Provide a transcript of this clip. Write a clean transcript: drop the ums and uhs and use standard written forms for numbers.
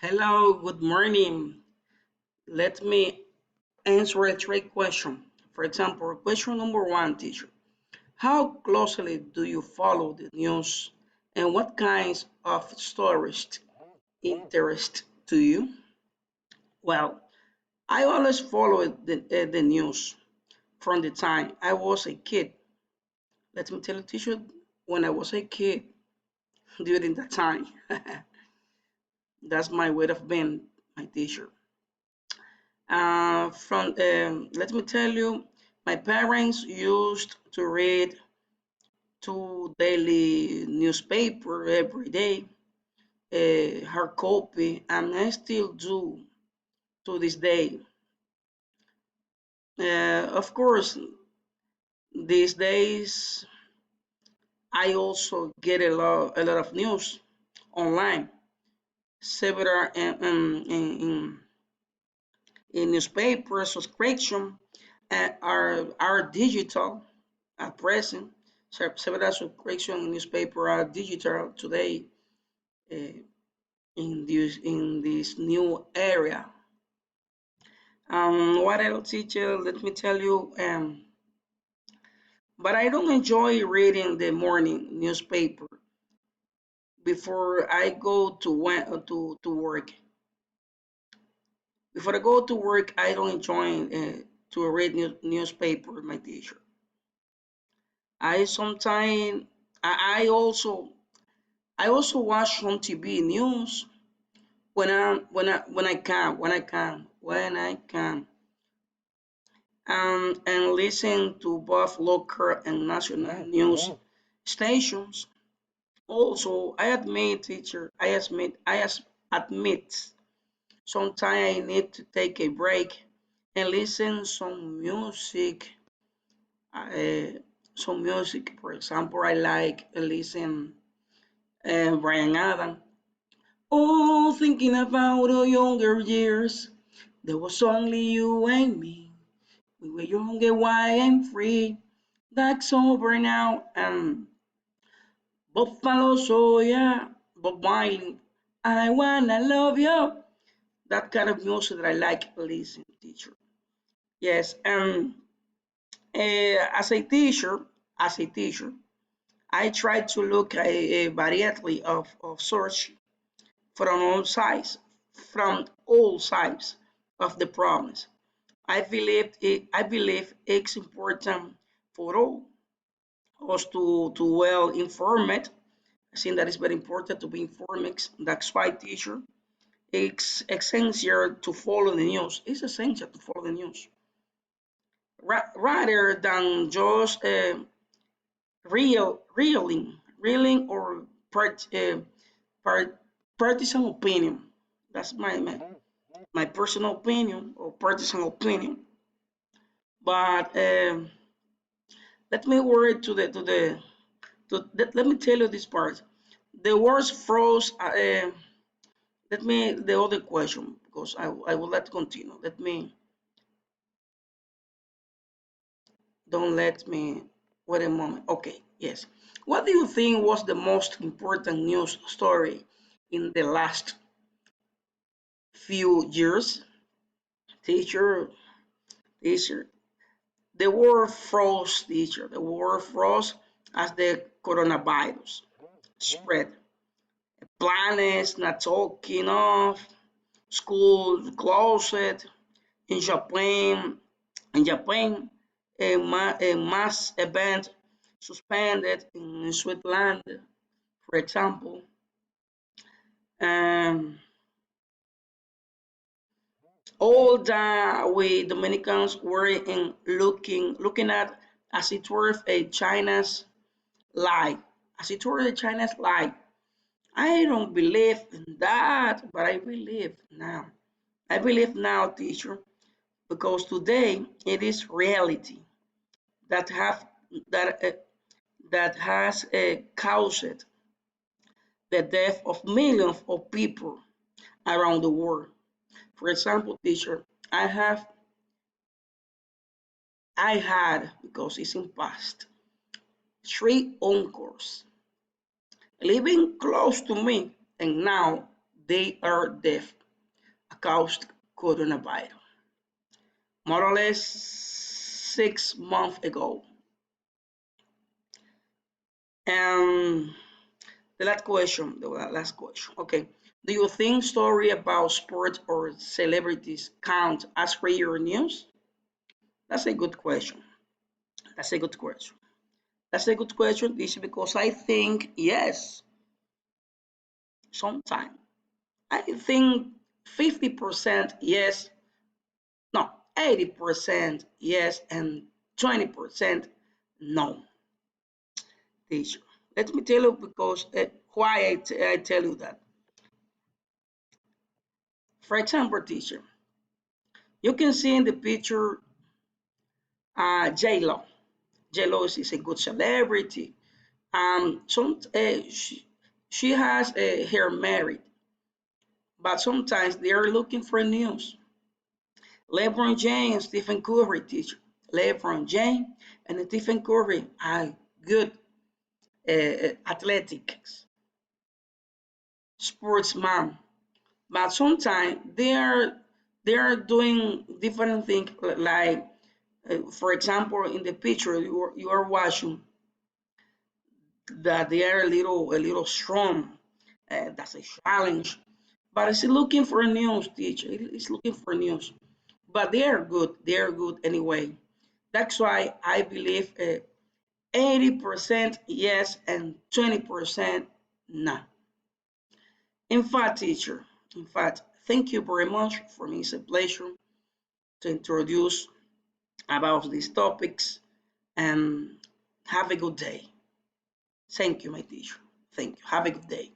Hello, good morning. Let me answer a three question. For example, question number one, teacher. How closely do you follow the news and what kinds of stories interest to you? Well, I always followed the news from the time I was a kid. Let me tell you, teacher, when I was a kid, during that time, that's my way of being, my teacher. From Let me tell you, my parents used to read two daily newspaper every day, hard copy, and I still do to this day. Of course, these days I also get a lot of news online. Several in newspaper subscription are digital at present. Several subscription newspaper are digital today uh, in this new area. What else, teacher? Let me tell you. But I don't enjoy reading the morning newspaper before I go to work. Before I go to work, I don't enjoy to read newspaper. My teacher. I sometimes I also watch some TV news when I can, and listen to both local and national news stations. Also, I admit, teacher, I admit, sometimes I need to take a break and listen some music. Uh, some music, for example, I like listen Brian Adams. Oh, thinking about our younger years, there was only you and me. We were young and wild and free. That's over now. And Buffalo Soya, Bob Marley, I wanna love you. That kind of music that I like listening, teacher. Yes, and as a teacher, as a teacher, I try to look at a variety of search from all sides of the problems. I believe it's important for all us to well informed. I think that is very important to be informed. That's why, teacher, it's essential to follow the news. It's essential to follow the news rather than just reeling or part, partisan opinion. That's my personal opinion or partisan opinion. But let me word let me tell you this part. The words froze. Let me the other question because I would like to continue. Don't let me wait a moment. Okay, yes. What do you think was the most important news story in the last few years? Teacher, teacher. The world froze, teacher. The world froze as the coronavirus spread. Planets not talking of, school closed. In Japan, a mass event suspended in Switzerland, for example. Um, all that we Dominicans were in looking at as it were a China's lie, as it were a China's lie. I don't believe in that, but I believe now. I believe now, teacher, because today it is reality that have that that has caused the death of millions of people around the world. For example, teacher, I have I had because it's in past three uncles living close to me and now they are deaf caused coronavirus. More or less 6 months ago. And the last question. Okay. Do you think story about sports or celebrities count as real news? That's a good question. That's a good question. That's a good question. This is because I think yes, sometimes. I think 50% yes, no, 80% yes, and 20% no, teacher. Let me tell you because why I tell you that. For example, teacher, you can see in the picture J Lo. J Lo is a good celebrity. She has her married, but sometimes they are looking for news. LeBron James, Stephen Curry, teacher. LeBron James and Stephen Curry are good athletics, sportsman, but sometimes they are doing different things. Like, for example, in the picture you are watching that they are a little strong. That's a challenge. But it's looking for news, teacher. It's looking for news. But they are good. They are good anyway. That's why I believe 80% yes and 20% no. In fact, teacher, in fact, thank you very much. For me, it's a pleasure to introduce about these topics and have a good day. Thank you, my teacher. Thank you. Have a good day.